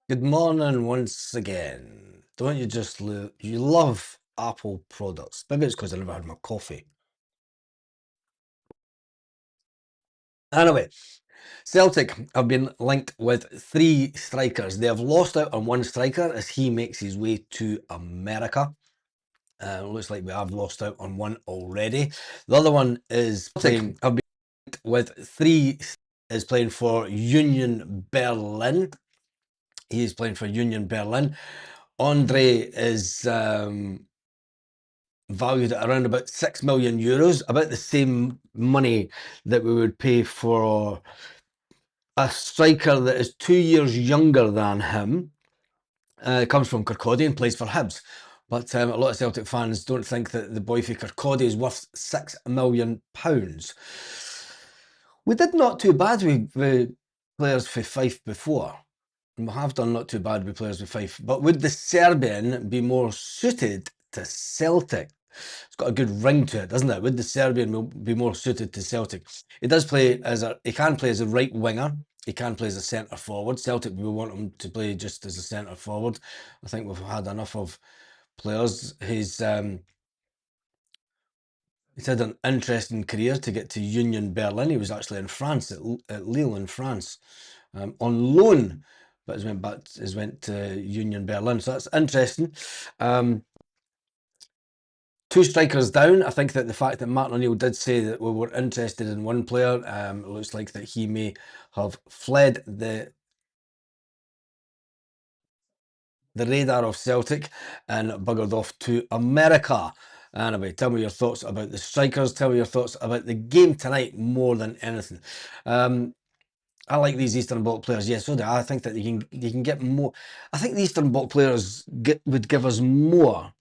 Good morning once again. Don't you just you love Apple products? Maybe it's because I never had my coffee. Anyway, Celtic have been linked with three strikers. They have lost out on one striker as he makes his way to America. Looks like we have lost out on one already. The other one is playing. Have been linked with three. Is playing for Union Berlin. He is playing for Union Berlin. Andre is valued at around about €6 million, about the same money that we would pay for a striker that is 2 years younger than him. Comes from Kirkcaldy and plays for Hibs. But a lot of Celtic fans don't think that the boy for Kirkcaldy is worth £6 million. We did not too bad with players for Fife before. We have done not too bad with players with Fife. But would the Serbian be more suited to Celtic? It's got a good ring to it, doesn't it? Would the Serbian be more suited to Celtic? He does play he can play as a right winger. He can play as a centre forward. Celtic, we want him to play just as a centre forward. I think we've had enough of players. He's had an interesting career to get to Union Berlin. He was actually in France, at Lille in France, on loan, but has went to Union Berlin. So that's interesting. Two strikers down. I think that the fact that Martin O'Neill did say that we were interested in one player, it looks like that he may have fled the radar of Celtic and buggered off to America. Anyway, tell me your thoughts about the strikers. Tell me your thoughts about the game tonight more than anything. I like these Eastern Bloc players. Yes, so do I. I think that you can get more. I think the Eastern Bloc players would give us more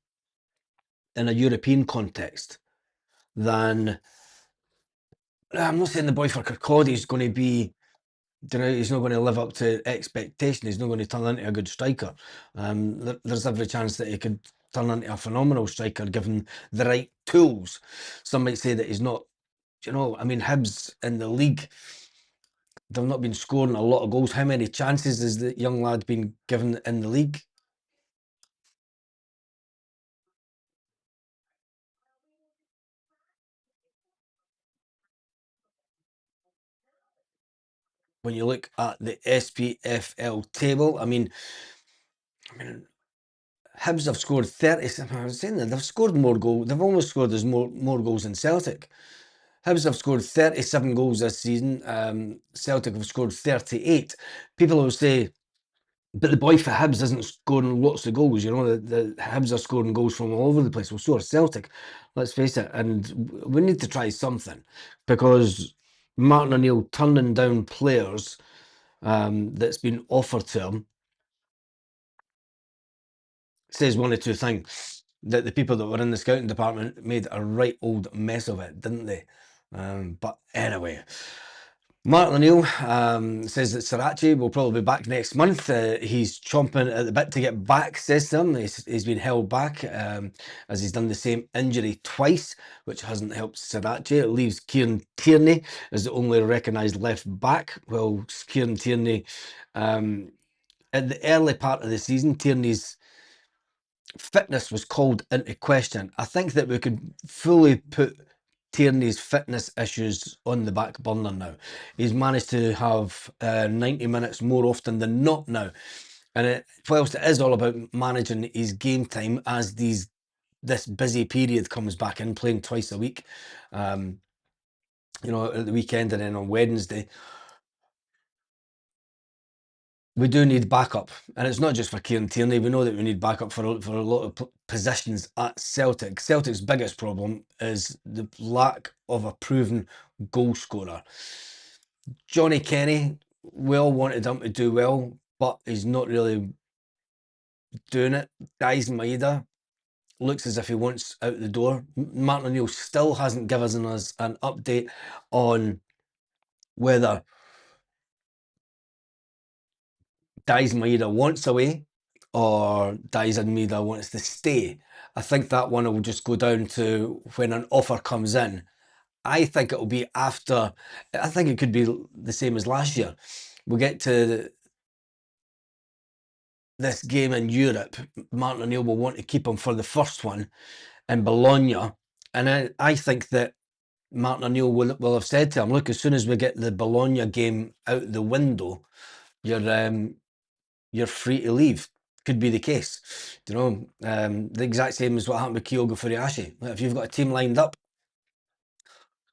in a European context than. I'm not saying the boy for Kirkcaldy is going to be. He's not going to live up to expectation. He's not going to turn into a good striker. There's every chance that he could turn into a phenomenal striker given the right tools. Some might say that he's not. I mean, Hibs in the league, they've not been scoring a lot of goals. How many chances has the young lad been given in the league? When you look at the SPFL table, I mean, Hibs have scored 30. I was saying that they've scored more goals. They've almost scored as more goals than Celtic. Hibs have scored 37 goals this season. Celtic have scored 38. People will say, but the boy for Hibs isn't scoring lots of goals. The Hibs are scoring goals from all over the place. Well, so are Celtic. Let's face it. And we need to try something because Martin O'Neill turning down players that's been offered to him says one or two things. That the people that were in the scouting department made a right old mess of it, didn't they? But anyway, Martin O'Neill says that Sriracha will probably be back next month. He's chomping at the bit to get back, says to him. He's been held back as he's done the same injury twice, which hasn't helped Sriracha. It leaves Kieran Tierney as the only recognised left back. Well, Kieran Tierney, at the early part of the season, Tierney's fitness was called into question. I think that we could fully put Tierney's fitness issues on the back burner now. He's managed to have 90 minutes more often than not now. And whilst it is all about managing his game time as this busy period comes back in, playing twice a week, at the weekend and then on Wednesday, we do need backup, and it's not just for Kieran Tierney. We know that we need backup for a lot of positions at Celtic. Celtic's biggest problem is the lack of a proven goal scorer. Johnny Kenny, we all wanted him to do well, but he's not really doing it. Daizen Maeda looks as if he wants out the door. Martin O'Neill still hasn't given us an update on whether Daizen Maeda wants away or Daizen Maeda wants to stay. I think that one will just go down to when an offer comes in. I think it'll be after. I think it could be the same as last year. We get to this game in Europe, Martin O'Neill will want to keep him for the first one in Bologna. And I think that Martin O'Neill will have said to him, look, as soon as we get the Bologna game out the window, you're free to leave. Could be the case. You know, the exact same as what happened with Kyogo Furiashi. If you've got a team lined up,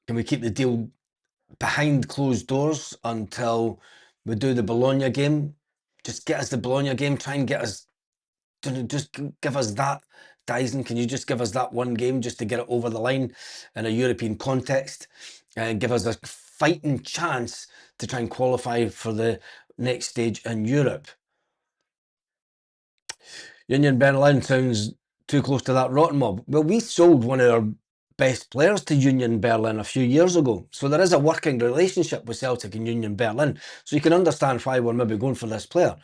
can we keep the deal behind closed doors until we do the Bologna game? Just get us the Bologna game. Try and get us. Just give us that. Dyson, can you just give us that one game just to get it over the line in a European context and give us a fighting chance to try and qualify for the next stage in Europe? Union Berlin sounds too close to that rotten mob. Well, we sold one of our best players to Union Berlin a few years ago. So there is a working relationship with Celtic and Union Berlin. So you can understand why we're maybe going for this player.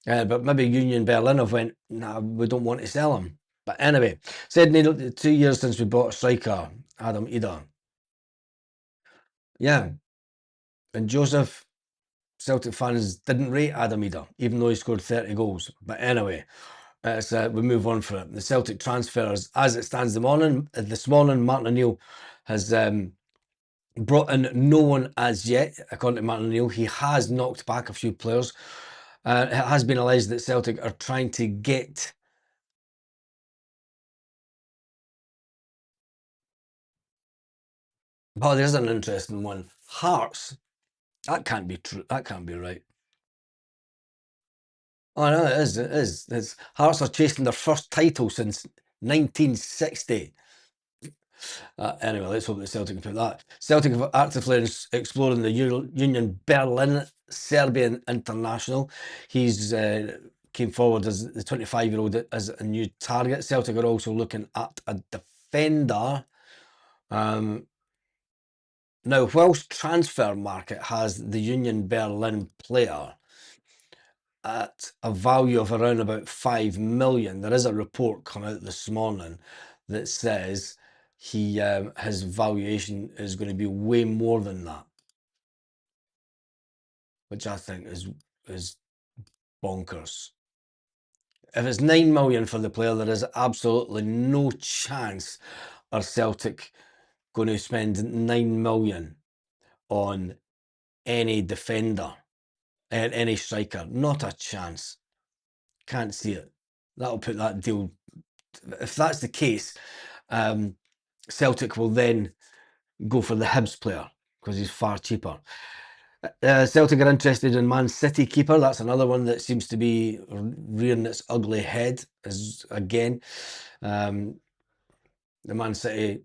But maybe Union Berlin have went, nah, we don't want to sell him. But anyway, said 2 years since we bought a striker, Adam Ida. Yeah, and Joseph, Celtic fans didn't rate Adam Ida, even though he scored 30 goals. But anyway, we move on for it. The Celtic transfers, as it stands this morning, Martin O'Neill has brought in no one as yet. According to Martin O'Neill, he has knocked back a few players. It has been alleged that Celtic are trying to get... Oh, there's an interesting one. Hearts. That can't be true. That can't be right. Oh, no, it is. It is. Hearts are chasing their first title since 1960. Anyway, let's hope that Celtic can put that. Celtic have actively exploring the Union Berlin Serbian international. He's came forward as the 25-year-old as a new target. Celtic are also looking at a defender. Now, whilst transfer market has the Union Berlin player at a value of around about 5 million, there is a report come out this morning that says his valuation is going to be way more than that, which I think is bonkers. If it's 9 million for the player, there is absolutely no chance are Celtic going to spend 9 million on any defender and any striker. Not a chance. Can't see it. That'll put that deal. If that's the case, Celtic will then go for the Hibs player because he's far cheaper. Celtic are interested in Man City keeper. That's another one that seems to be rearing its ugly head. As again, the Man City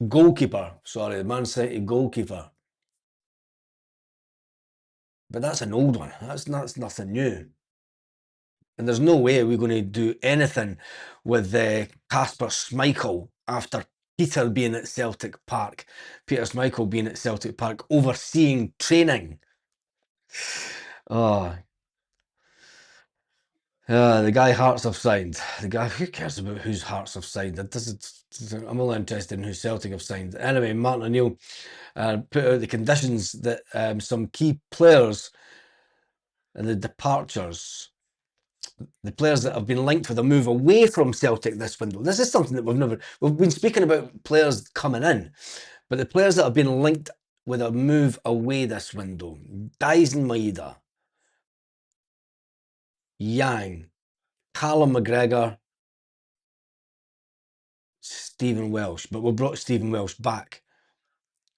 goalkeeper. Sorry, the Man City goalkeeper. But that's an old one. That's nothing new. And there's no way we're going to do anything with Kasper Schmeichel after Peter being at Celtic Park. Peter Schmeichel being at Celtic Park, overseeing training. Oh, the guy Hearts have signed. The guy, who cares about whose Hearts have signed? I'm only interested in who Celtic have signed. Anyway, Martin O'Neill put out the conditions that some key players and the departures, the players that have been linked with a move away from Celtic this window. This is something that we've been speaking about players coming in, but the players that have been linked with a move away this window: Dyson Maeda, Yang, Callum McGregor, Stephen Welsh. But we brought Stephen Welsh back.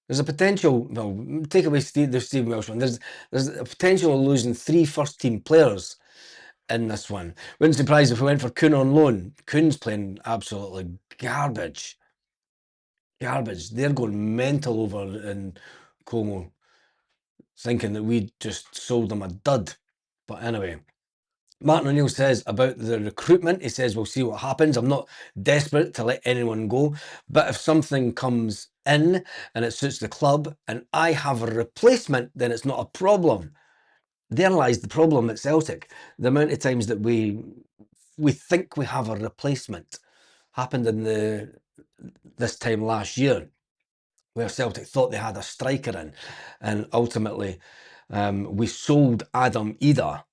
There's a potential, well, take away the Stephen Welsh one. There's a potential of losing 3 first-team players in this one. Wouldn't surprise if we went for Kuhn on loan. Kuhn's playing absolutely garbage. Garbage. They're going mental over in Como, thinking that we just sold them a dud. But anyway, Martin O'Neill says about the recruitment, he says, we'll see what happens. I'm not desperate to let anyone go, but if something comes in and it suits the club and I have a replacement, then it's not a problem. There lies the problem at Celtic. The amount of times that we think we have a replacement happened in this time last year, where Celtic thought they had a striker in, and ultimately we sold Adam Ida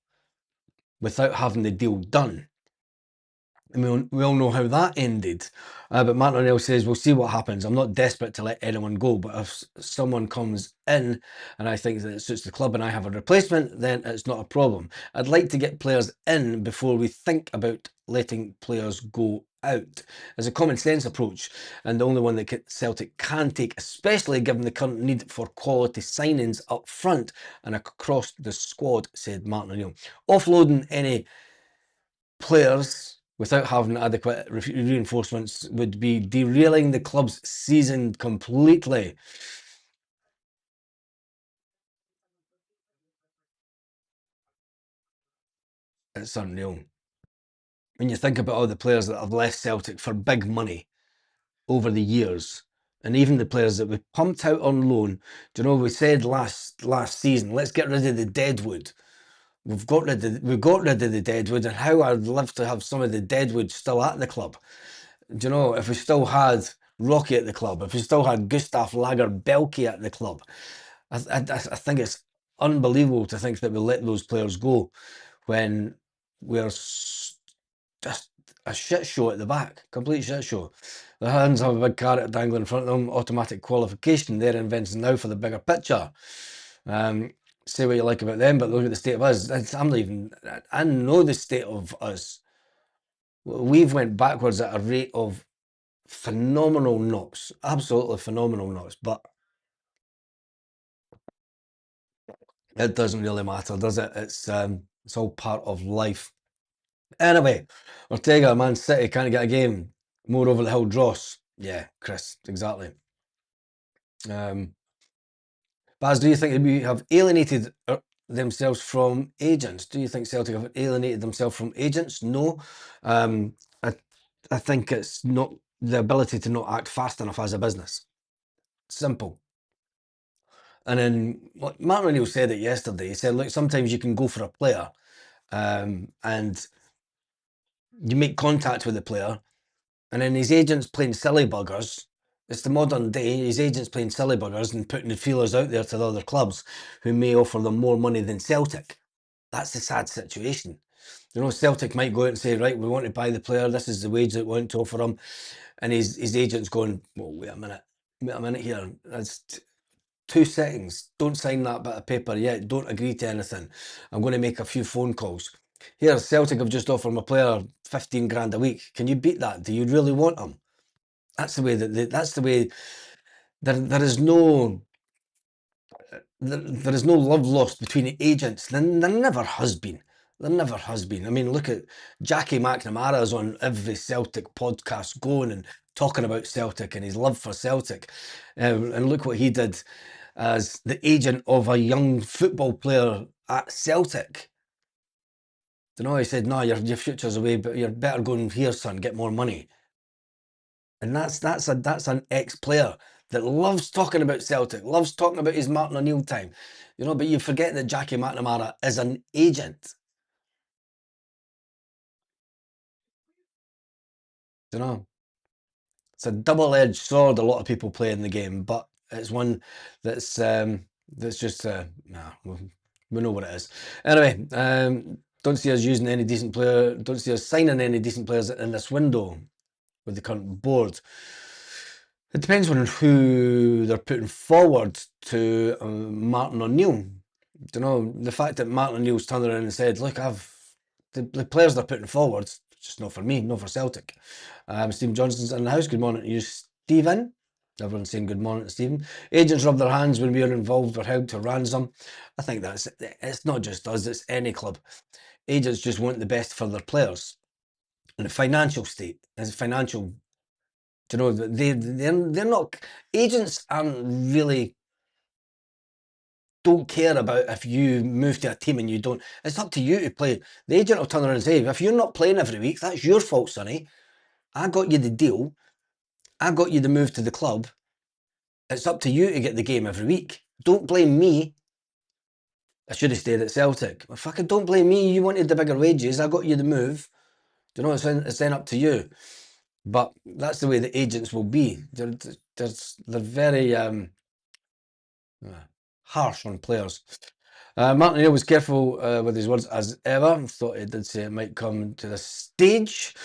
without having the deal done. And we all know how that ended. But Martin O'Neill says, we'll see what happens. I'm not desperate to let anyone go, but if someone comes in and I think that it suits the club and I have a replacement, then it's not a problem. I'd like to get players in before we think about letting players go out. It's a common sense approach and the only one that Celtic can take, especially given the current need for quality signings up front and across the squad, said Martin O'Neill. Offloading any players without having adequate reinforcements would be derailing the club's season completely. It's unreal. When you think about all the players that have left Celtic for big money over the years, and even the players that we pumped out on loan, do you know, we said last season, let's get rid of the deadwood. We got rid of the deadwood, and how I'd love to have some of the deadwood still at the club. Do you know, if we still had Rocky at the club, if we still had Gustav Lager-Belke at the club, I think it's unbelievable to think that we let those players go when we're just a shit show at the back, complete shit show. The Hands have a big carrot dangling in front of them, automatic qualification. They're inventing now for the bigger picture. Say what you like about them, but look at the state of us. I'm not even, I know the state of us. We've went backwards at a rate of phenomenal knots, absolutely phenomenal knots, but it doesn't really matter, does it? It's all part of life. Anyway, Ortega, Man City can't get a game. More over the hill dross. Yeah, Chris, exactly. Baz, do you think we have alienated themselves from agents? Do you think Celtic have alienated themselves from agents? No. I think it's not the ability to not act fast enough as a business. Simple. And then Martin O'Neill said it yesterday. He said, look, sometimes you can go for a player and you make contact with the player, and then his agent's playing silly buggers. It's the modern day. His agent's playing silly buggers and putting the feelers out there to the other clubs who may offer them more money than Celtic. That's the sad situation. You know, Celtic might go out and say, right, we want to buy the player. This is the wage that we want to offer him. And his agent's going, well, wait a minute here. That's 2 seconds. Don't sign that bit of paper yet. Don't agree to anything. I'm going to make a few phone calls. Here, Celtic have just offered my player 15 grand a week. Can you beat that? Do you really want him? That's the way that's the way. There is no love lost between the agents. There never has been. There never has been. I mean, look at Jackie McNamara's on every Celtic podcast going and talking about Celtic and his love for Celtic. And look what he did as the agent of a young football player at Celtic. You know, he said, no, your future's away, but you're better going here, son, get more money. And that's an ex-player that loves talking about Celtic, loves talking about his Martin O'Neill time. You know, but you forget that Jackie McNamara is an agent. You know, it's a double-edged sword. A lot of people play in the game, but it's one that's just nah. We know what it is. Anyway, don't see us using any decent player. Don't see us signing any decent players in this window with the current board. It depends on who they're putting forward to Martin O'Neill. You know, the fact that Martin O'Neill's turned around and said, look, the players they're putting forward, just not for me, not for Celtic. Stephen Johnson's in the house. Good morning to you, Stephen. Everyone's saying good morning to Stephen. Agents rub their hands when we are involved or held to ransom. I think it's not just us, it's any club. Agents just want the best for their players. And the financial state, as financial, you know, they're not, agents aren't really, don't care about if you move to a team and you don't. It's up to you to play. The agent will turn around and say, if you're not playing every week, that's your fault, sonny. I got you the deal. I got you the move to the club. It's up to you to get the game every week. Don't blame me. I should have stayed at Celtic. Well, fucking don't blame me. You wanted the bigger wages. I got you the move. Do you know, it's then up to you. But that's the way the agents will be. They're very harsh on players. Martin O'Neill was careful with his words as ever. Thought he did say it might come to the stage.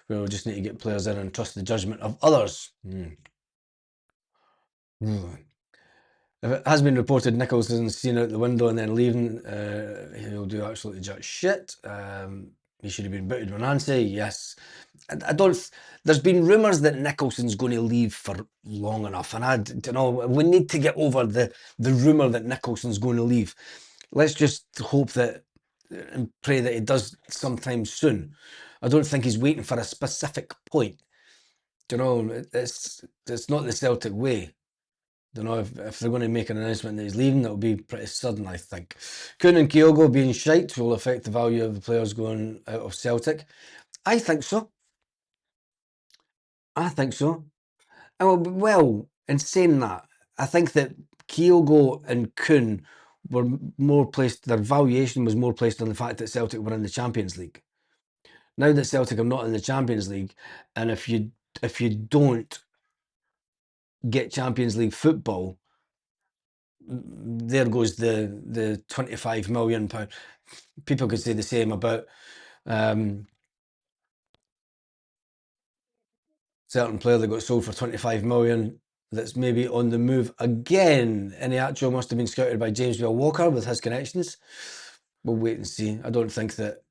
We'll just need to get players in and trust the judgment of others. If it has been reported Nicholson's seen out the window and then leaving, he'll do absolutely jack shit. He should have been booted with Nancy. Yes, I don't. There's been rumours that Nicholson's going to leave for long enough, and I don't know. We need to get over the rumour that Nicholson's going to leave. Let's just hope that and pray that he does sometime soon. I don't think he's waiting for a specific point. Do you know, it's not the Celtic way. Don't know if they're going to make an announcement that he's leaving, that'll be pretty sudden, I think. Kuhn and Kyogo being shite will affect the value of the players going out of Celtic. I think so. I think so. Well, in saying that, I think that Kyogo and Kuhn were more placed, their valuation was more placed on the fact that Celtic were in the Champions League. Now that Celtic are not in the Champions League, and if you don't get Champions League football, there goes the £25 million. People could say the same about certain player that got sold for 25 million that's maybe on the move again. Iniacho must have been scouted by James Bell Walker with his connections. We'll wait and see. I don't think that.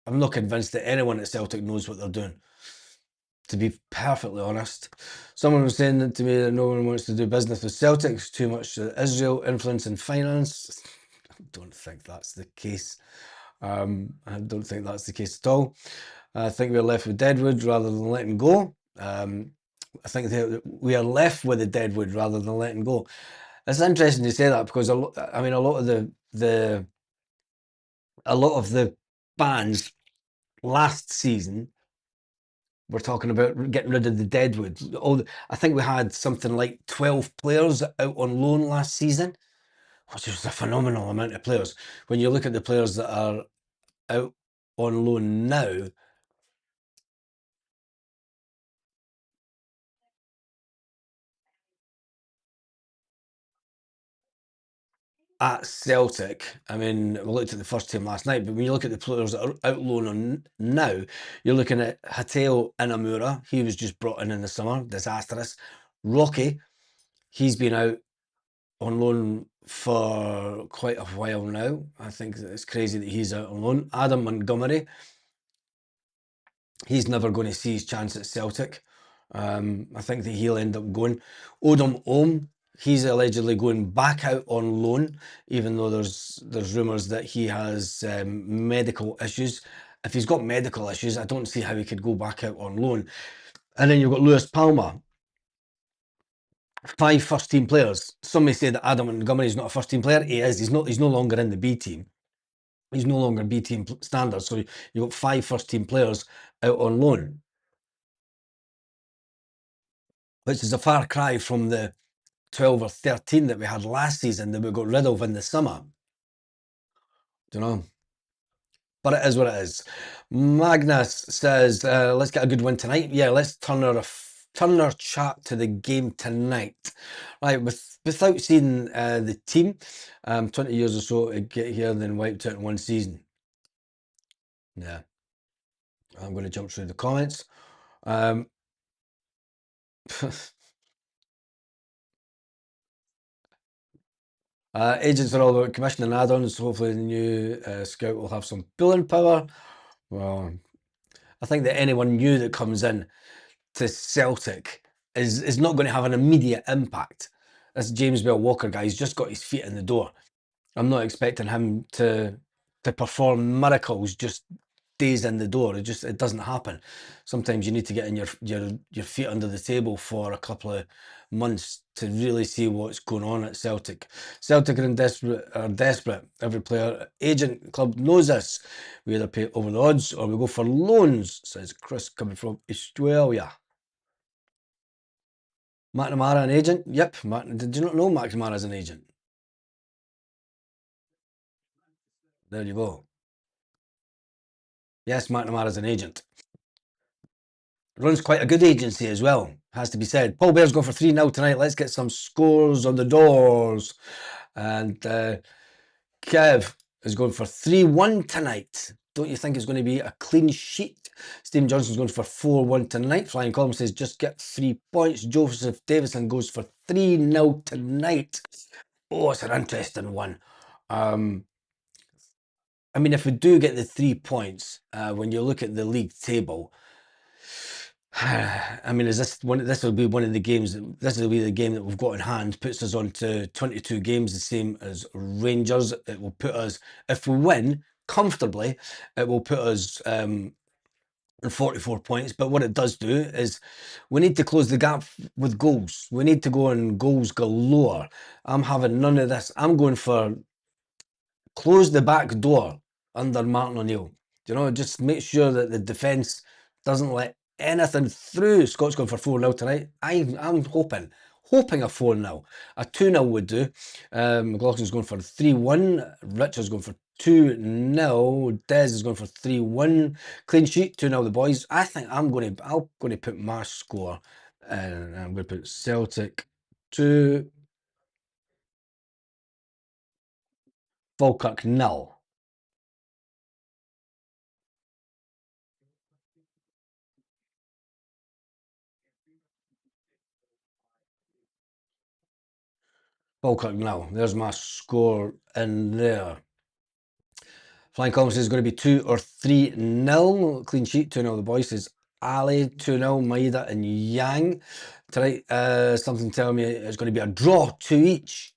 I'm not convinced that anyone at Celtic knows what they're doing, to be perfectly honest. Someone was saying that to me that no one wants to do business with Celtic. It's too much Israel influence in finance. I don't think that's the case. I don't think that's the case at all. I think we're left with Deadwood rather than letting go. I think that we are left with the Deadwood rather than letting go. It's interesting to say that because I mean a lot of the bands last season were talking about getting rid of the Deadwood. I think we had something like 12 players out on loan last season, which was a phenomenal amount of players. When you look at the players that are out on loan now, at Celtic, I mean, we looked at the first team last night, but when you look at the players that are out loan on now, you're looking at Hateo Inamura. He was just brought in the summer, disastrous. Rocky, he's been out on loan for quite a while now. I think it's crazy that he's out on loan. Adam Montgomery, he's never going to see his chance at Celtic. I think that he'll end up going. Odom Ohm, he's allegedly going back out on loan, even though there's rumours that he has medical issues. If he's got medical issues, I don't see how he could go back out on loan. And then you've got Lewis Palmer, 5 first team players. Some may say that Adam Montgomery is not a first team player. He is. He's not. He's no longer in the B team. He's no longer B team standard. So you've got 5 first team players out on loan, which is a far cry from the 12 or 13 that we had last season that we got rid of in the summer. Do you know? But it is what it is. Magnus says, let's get a good win tonight. Yeah, let's turn our chat to the game tonight. Right, without seeing the team, 20 years or so to get here and then wiped out in one season. Yeah. I'm going to jump through the comments. Agents are all about commissioning add-ons. Hopefully the new scout will have some pulling power. Well, I think that anyone new that comes in to Celtic is not going to have an immediate impact. This James Bell Walker guy, he's just got his feet in the door. I'm not expecting him to perform miracles just days in the door. It doesn't happen. Sometimes you need to get in your feet under the table for a couple of months to really see what's going on at Celtic. Celtic are desperate. Every player, agent, club knows this. We either pay over the odds or we go for loans, says Chris coming from Australia. McNamara an agent? Yep. Did you not know McNamara's an agent? There you go. Yes, McNamara's an agent. Runs quite a good agency as well, has to be said. Paul Bear's going for 3-0 tonight. Let's get some scores on the doors. And Kev is going for 3-1 tonight. Don't you think it's going to be a clean sheet? Stephen Johnson's going for 4-1 tonight. Flying Column says just get 3 points. Joseph Davison goes for 3-0 tonight. Oh, it's an interesting one. I mean, if we do get the 3 points, when you look at the league table, I mean, is this one? This will be one of the games. This will be the game that we've got in hand. Puts us on to 22 games, the same as Rangers. It will put us, if we win comfortably, it will put us on 44 points. But what it does do is we need to close the gap with goals. We need to go on goals galore. I'm having none of this. I'm going for close the back door under Martin O'Neill. You know, just make sure that the defence doesn't let anything through. Scott's going for 4-0 tonight. I'm hoping a 4-0. A 2-0 would do. McLaughlin's going for 3-1. Richard's going for 2-0. Des is going for 3-1. Clean sheet, 2-0 the boys. I think I'm going to put my score, and I'm going to put Celtic 2, Falkirk 0. Falkirk 0. There's my score in there. Flying Column says it's going to be 2 or 3-0. Clean sheet, 2-0 the boys, says Ali, 2-0 Maeda and Yang. Tonight, something telling me it's going to be a draw, 2 each.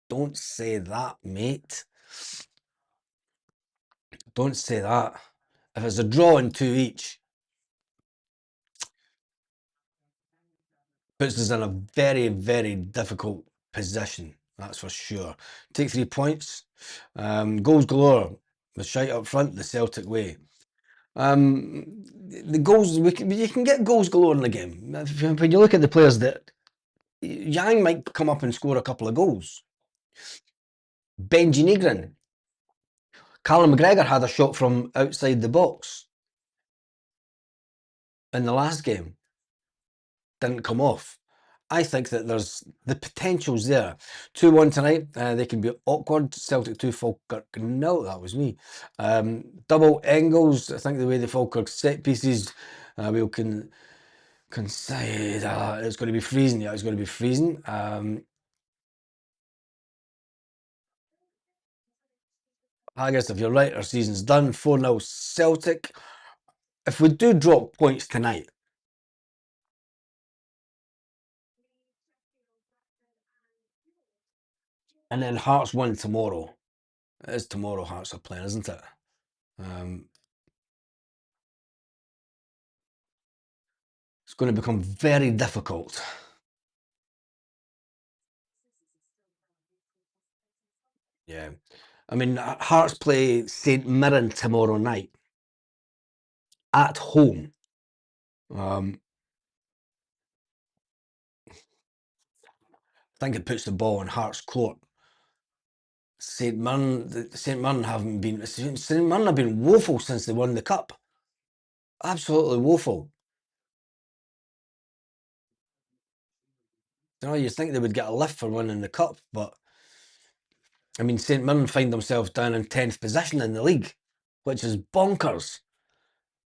Don't say that, mate. Don't say that. If it's a draw and 2 each, puts us in a very, very difficult position. That's for sure. Take 3 points. Goals galore. The shite up front, the Celtic way. The goals, you can get goals galore in the game. When you look at the players that Yang might come up and score a couple of goals. Benji Negrin. Callum McGregor had a shot from outside the box in the last game. Didn't come off. I think that there's the potential's there. 2-1 tonight. They can be awkward. Celtic 2, Falkirk. No, that was me. Double Engels. I think the way the Falkirk set pieces, we can say that it's going to be freezing. Yeah, it's going to be freezing. I guess if you're right, our season's done. 4-0 Celtic. If we do drop points tonight, and then Hearts win tomorrow, it is tomorrow Hearts are playing, isn't it? It's going to become very difficult. Yeah. I mean, Hearts play St Mirren tomorrow night at home. I think it puts the ball in Hearts' court. St Mirren have been woeful since they won the cup. Absolutely woeful. You know, you think they would get a lift for winning the cup, but I mean, St Mirren find themselves down in 10th position in the league, which is bonkers.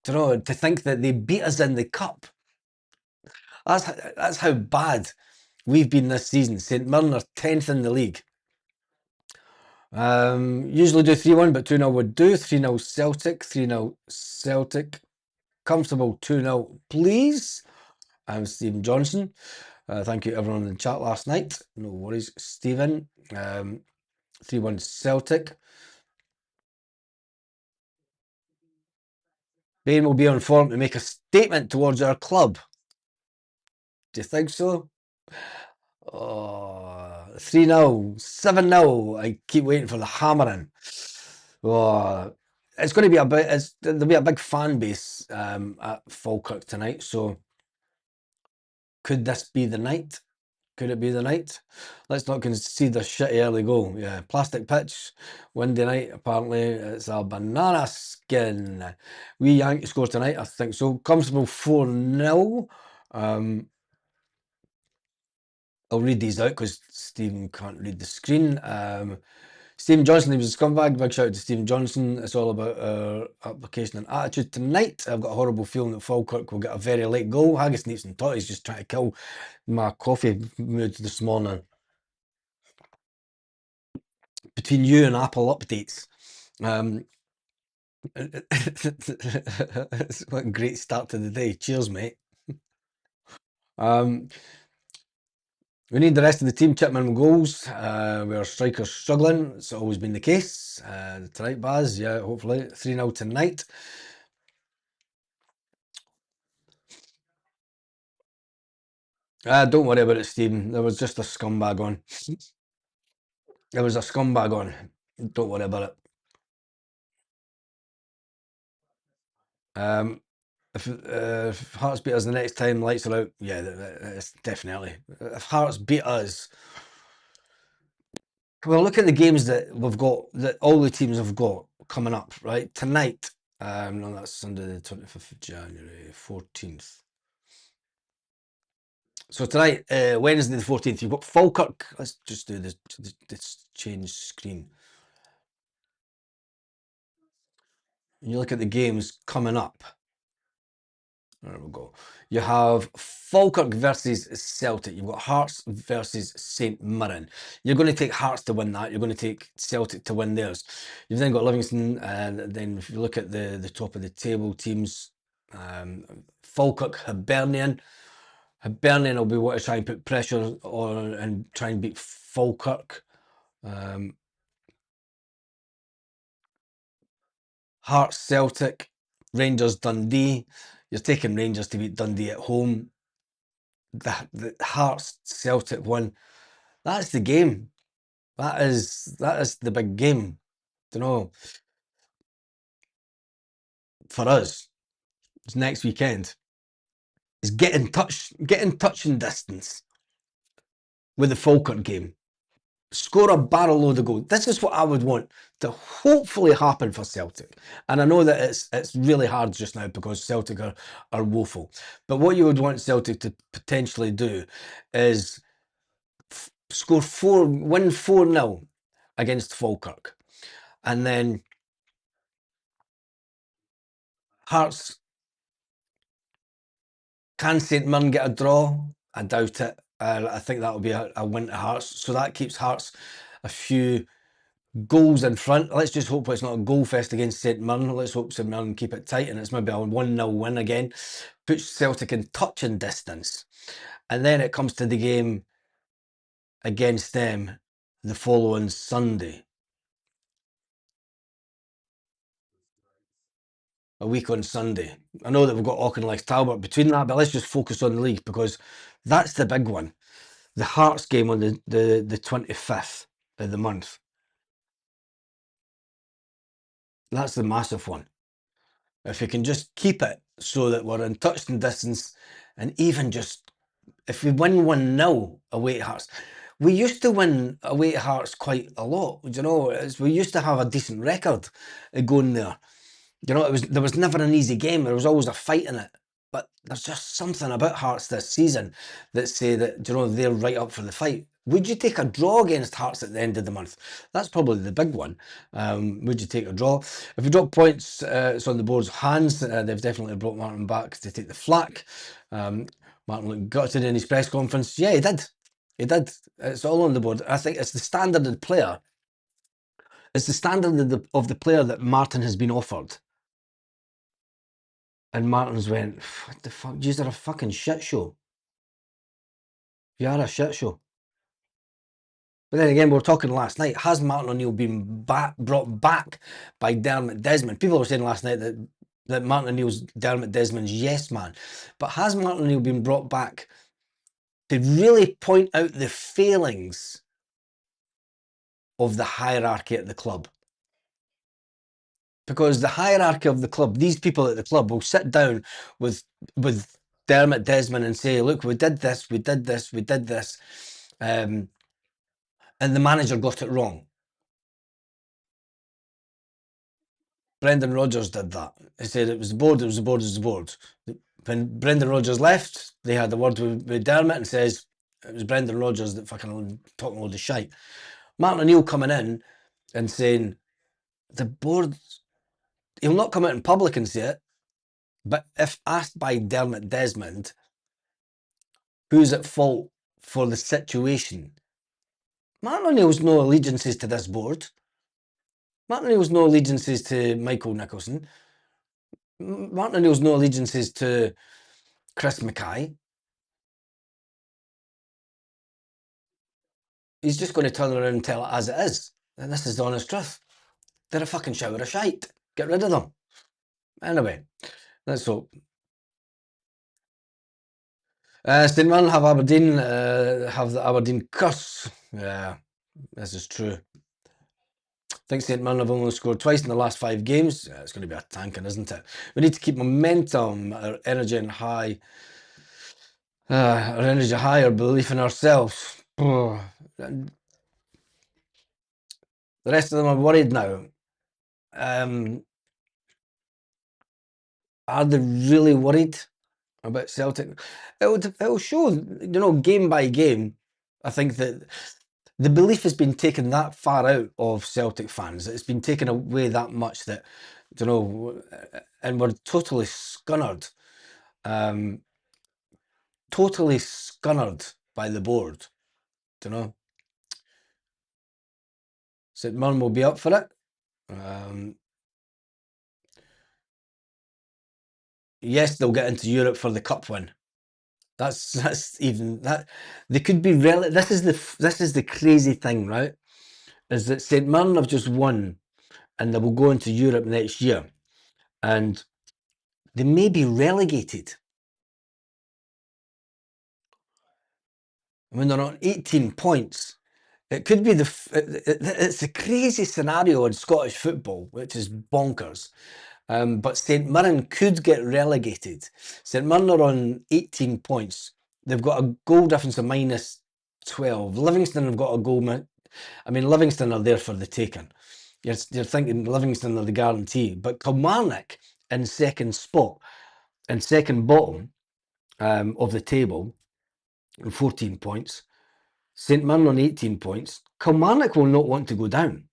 You know, to think that they beat us in the cup. That's how bad we've been this season. St Mirren are 10th in the league. Usually do 3-1, but 2-0 would do. 3-0 Celtic, 3-0 Celtic. Comfortable 2-0, please. I'm Stephen Johnson. Thank you everyone in the chat last night. No worries, Stephen. 3-1 Celtic. Bain will be on form to make a statement towards our club. Do you think so? Oh, 3-0, 7-0. I keep waiting for the hammering. Oh, it's going to be there'll be a big fan base at Falkirk tonight. So could this be the night? Could it be the night? Let's not concede a shitty early goal. Yeah, plastic pitch, windy night. Apparently, it's a banana skin. We Yankee score tonight, I think so. Comfortable 4-0. I'll read these out because Stephen can't read the screen. Stephen Johnson, he was a scumbag. Big shout out to Stephen Johnson. It's all about our application and attitude tonight. I've got a horrible feeling that Falkirk will get a very late goal. Haggis, Neeps and Totty's just trying to kill my coffee mood this morning. Between you and Apple updates. It's what a great start to the day. Cheers, mate. We need the rest of the team chipping in goals. Our strikers struggling. It's always been the case. Tonight, Baz. Yeah, hopefully 3-0 tonight. Don't worry about it, Stephen. There was just a scumbag on. There was a scumbag on. Don't worry about it. If Hearts beat us the next time, lights are out. Yeah, that's definitely. If Hearts beat us, well, look at the games that we've got, that all the teams have got coming up, right? Tonight, no, that's Sunday the 25th of January, 14th. So tonight, Wednesday the 14th, you've got Falkirk. Let's just do this change screen. And you look at the games coming up. There we go. You have Falkirk versus Celtic. You've got Hearts versus St Mirren. You're going to take Hearts to win that. You're going to take Celtic to win theirs. You've then got Livingston, and then if you look at the top of the table teams, Falkirk, Hibernian. Hibernian will be wanting to try and put pressure on and try and beat Falkirk. Hearts, Celtic, Rangers, Dundee. You're taking Rangers to beat Dundee at home. The Hearts Celtic one, that's the game. That is the big game. You know, for us, it's next weekend. Is get in touching distance with the Falkirk game. Score a barrel load of goals. This is what I would want to hopefully happen for Celtic. And I know that it's really hard just now because Celtic are woeful. But what you would want Celtic to potentially do is win 4-0 against Falkirk. And then Hearts, can St Mirren get a draw? I doubt it. I think that'll be a win to Hearts. So that keeps Hearts a few goals in front. Let's just hope it's not a goal fest against St Mirren. Let's hope St Mirren keep it tight and it's maybe a 1-0 win again. Puts Celtic in touching distance. And then it comes to the game against them the following Sunday. A week on Sunday. I know that we've got Auchinleck Talbot between that, but let's just focus on the league because that's the big one. The Hearts game on the 25th of the month. That's the massive one. If we can just keep it so that we're in touching distance, and even just if we win 1-0 away at Hearts, we used to win away at Hearts quite a lot. You know, we used to have a decent record going there. You know, there was never an easy game. There was always a fight in it. But there's just something about Hearts this season that say that, you know, they're right up for the fight. Would you take a draw against Hearts at the end of the month? That's probably the big one. Would you take a draw? If we drop points, it's on the board's hands. They've definitely brought Martin back to take the flak. Martin looked gutted in his press conference. Yeah, he did. He did. It's all on the board. I think it's the standard of the player. It's the standard of the player that Martin has been offered. And Martin's went, what the fuck? Yous are a fucking shit show. You are a shit show. But then again, we were talking last night. Has Martin O'Neill been brought back by Dermot Desmond? People were saying last night that Martin O'Neill's Dermot Desmond's yes man. But has Martin O'Neill been brought back to really point out the failings of the hierarchy at the club? Because the hierarchy of the club, these people at the club will sit down with Dermot Desmond and say, look, we did this, we did this, we did this. And the manager got it wrong. Brendan Rodgers did that. He said it was the board, it was the board, it was the board. When Brendan Rodgers left, they had the word with Dermot and says, it was Brendan Rodgers that fucking talking all the shite. Martin O'Neill coming in and saying the board, he'll not come out in public and say it, but if asked by Dermot Desmond, who's at fault for the situation? Martin O'Neill's no allegiances to this board. Martin O'Neill's no allegiances to Michael Nicholson. Martin O'Neill's no allegiances to Chris Mackay. He's just going to turn around and tell it as it is. And this is the honest truth. They're a fucking shower of shite. Get rid of them. Anyway, let's hope. St Mirren have Aberdeen, have the Aberdeen curse. Yeah, this is true. I think St Mirren have only scored twice in the last 5 games. Yeah, it's going to be a tanking, isn't it? We need to keep momentum, our energy high, our belief in ourselves. The rest of them are worried now. Are they really worried about Celtic? It'll show, game by game. I think that the belief has been taken that far out of Celtic fans. It's been taken away that much that, and we're totally scunnered. Totally scunnered by the board. St Mirren will be up for it. Yes, they'll get into Europe for the cup win. That's even that they could be this is the crazy thing, right? Is that St Mirren have just won and they will go into Europe next year and they may be relegated. I mean, they're on 18 points. It could be it's a crazy scenario in Scottish football, which is bonkers. But St Mirren could get relegated. St Mirren are on 18 points. They've got a goal difference of minus 12. Livingston have got a goal. I mean, Livingston are there for the taking. You're thinking Livingston are the guarantee. But Kilmarnock in second spot, in second bottom of the table, 14 points. St Mirren on 18 points. Kilmarnock will not want to go down.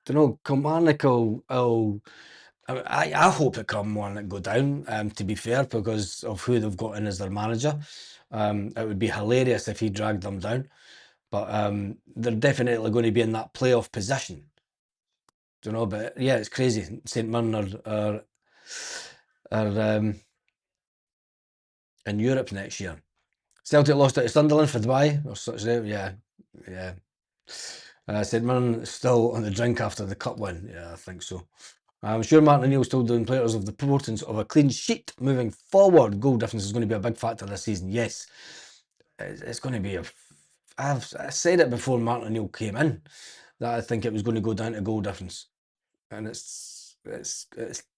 Kilmarnock will I hope that Kilmarnock go down, to be fair, because of who they've got in as their manager. It would be hilarious if he dragged them down. But they're definitely going to be in that playoff position. But yeah, it's crazy. St Mirren are in Europe next year. Celtic lost out to Sunderland for Dubai or such. Yeah. St Mirren still on the drink after the cup win. Yeah, I think so. I'm sure Martin O'Neill's still doing players of the importance of a clean sheet moving forward. Goal difference is going to be a big factor this season. Yes, it's going to be I said it before Martin O'Neill came in that I think it was going to go down to goal difference, and it's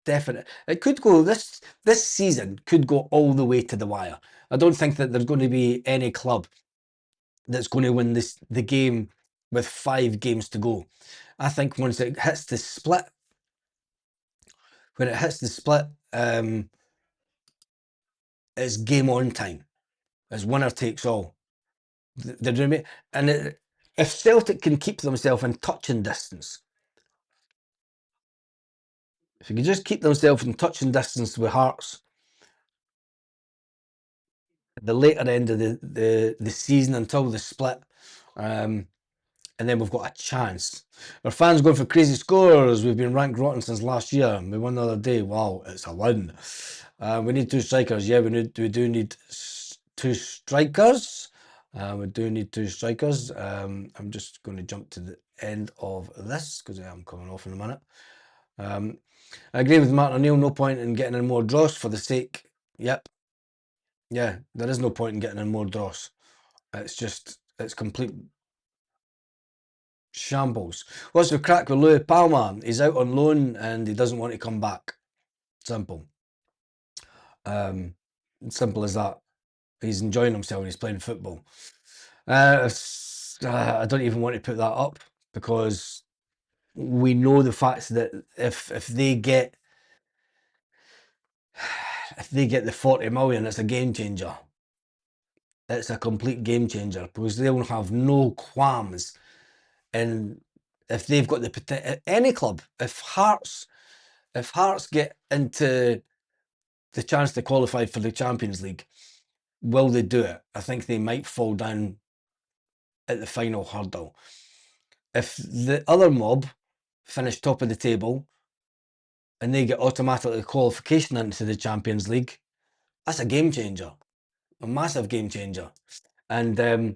definite. It could go this season could go all the way to the wire. I don't think that there's going to be any club that's going to win the game with 5 games to go. I think once it hits the split. When it hits the split, it's game on time. It's winner takes all. And if Celtic can keep themselves in touching distance, if you can just keep themselves in touching distance with Hearts, at the later end of the season until the split, and then we've got a chance. Our fans going for crazy scores. We've been ranked rotten since last year. We won the other day. Wow, it's a win. We need 2 strikers. Yeah, we do need 2 strikers. We do need 2 strikers. I'm just going to jump to the end of this because I'm coming off in a minute. I agree with Martin O'Neill. No point in getting in more dross for the sake. Yep. Yeah, there is no point in getting in more dross. It's complete shambles. What's the crack with Louis Palmer? He's out on loan and he doesn't want to come back. Simple. Simple as that. He's enjoying himself and he's playing football. I don't even want to put that up because we know the fact that if they get the 40 million, it's a game changer. it's a complete game changer because they'll have no qualms. And if they've got the potential, any club, if Hearts get into the chance to qualify for the Champions League, will they do it? I think they might fall down at the final hurdle. If the other mob finish top of the table and they get automatically qualification into the Champions League, that's a game changer, a massive game changer. And the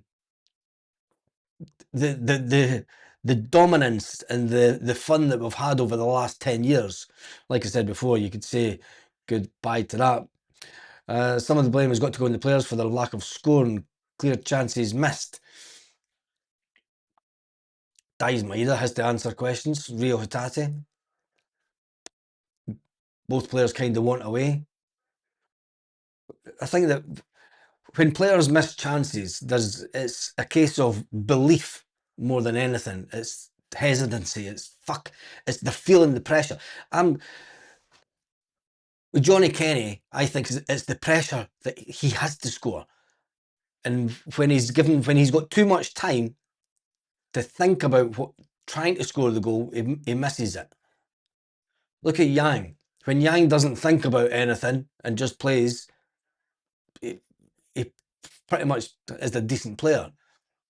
dominance and the fun that we've had over the last 10 years, like I said before, you could say goodbye to that. Some of the blame has got to go on the players for their lack of scoring, clear chances missed. Dies Maeda has to answer questions. Rio Hatate. Both players kind of want away. I think that when players miss chances, it's a case of belief more than anything. It's hesitancy. It's they're feeling the pressure. With Johnny Kenny, I think it's the pressure that he has to score. And when he's got too much time to think about trying to score the goal, he misses it. Look at Yang. When Yang doesn't think about anything and just plays, he pretty much is a decent player.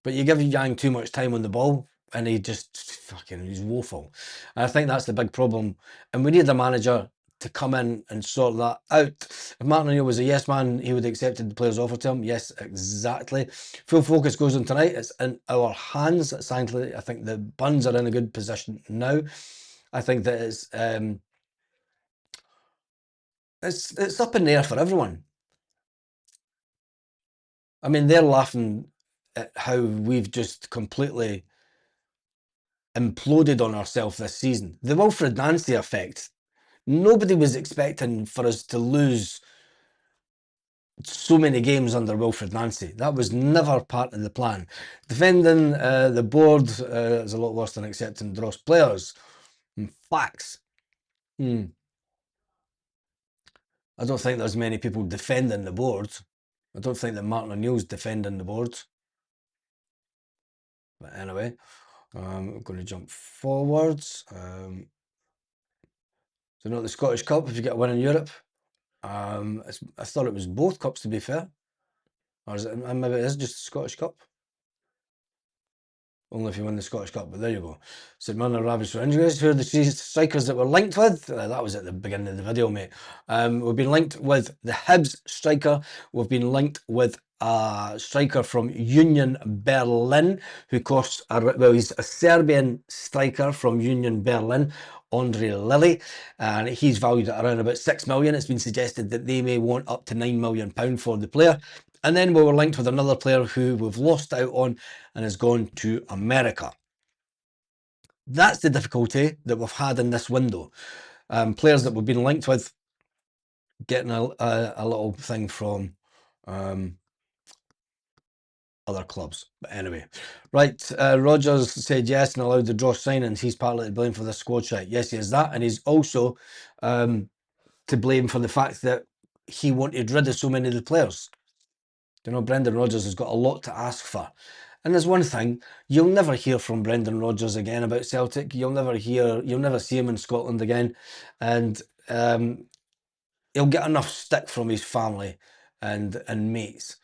But you give Yang too much time on the ball and he's woeful. And I think that's the big problem. And we need a manager to come in and sort that out. If Martin O'Neill was a yes man, he would have accepted the players' offer to him. Yes, exactly. Full focus goes on tonight. It's in our hands. I think the Buns are in a good position now. I think that it's up in the air for everyone. I mean, they're laughing at how we've just completely imploded on ourselves this season. The Wilfred Nancy effect. Nobody was expecting for us to lose so many games under Wilfred Nancy. That was never part of the plan. Defending the board is a lot worse than accepting dross players. Facts. I don't think there's many people defending the board. I don't think that Martin O'Neill's defending the board. But anyway, I'm going to jump forwards. So not the Scottish Cup if you get a win in Europe. I thought it was both cups, to be fair. Or is it, maybe it is just the Scottish Cup. Only if you win the Scottish Cup, but there you go. St Mirren are ravaged for injuries. Who are the three strikers that we're linked with? That was at the beginning of the video, mate. We've been linked with the Hibs striker. We've been linked with a striker from Union Berlin, who costs, he's a Serbian striker from Union Berlin, Andre Lilly, and he's valued at around about 6 million. It's been suggested that they may want up to £9 million for the player. And then we were linked with another player who we've lost out on and has gone to America. That's the difficulty that we've had in this window. Players that we've been linked with getting a little thing from other clubs. But anyway, right, Rogers said yes and allowed the draw signings. He's partly to blame for the squad strike. Yes, he is that. And he's also to blame for the fact that he wanted rid of so many of the players. You know, Brendan Rodgers has got a lot to ask for. And there's one thing, you'll never hear from Brendan Rodgers again about Celtic. You'll never see him in Scotland again. And he'll get enough stick from his family and mates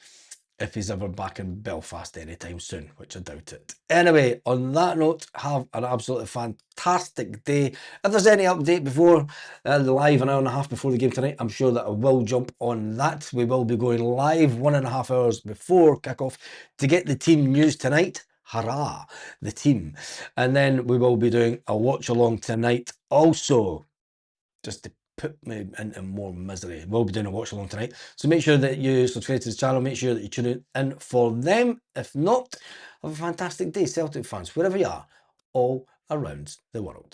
if he's ever back in Belfast anytime soon, which I doubt it. Anyway, on that note, have an absolutely fantastic day. If there's any update before the live, an hour and a half before the game tonight, I'm sure that I will jump on that. We will be going live 1.5 hours before kickoff to get the team news tonight. Hurrah, the team. And then we will be doing a watch along tonight also, just to put me into more misery. We'll be doing a watch along tonight. So make sure that you subscribe to the channel. Make sure that you tune in for them. If not, have a fantastic day, Celtic fans, wherever you are, all around the world.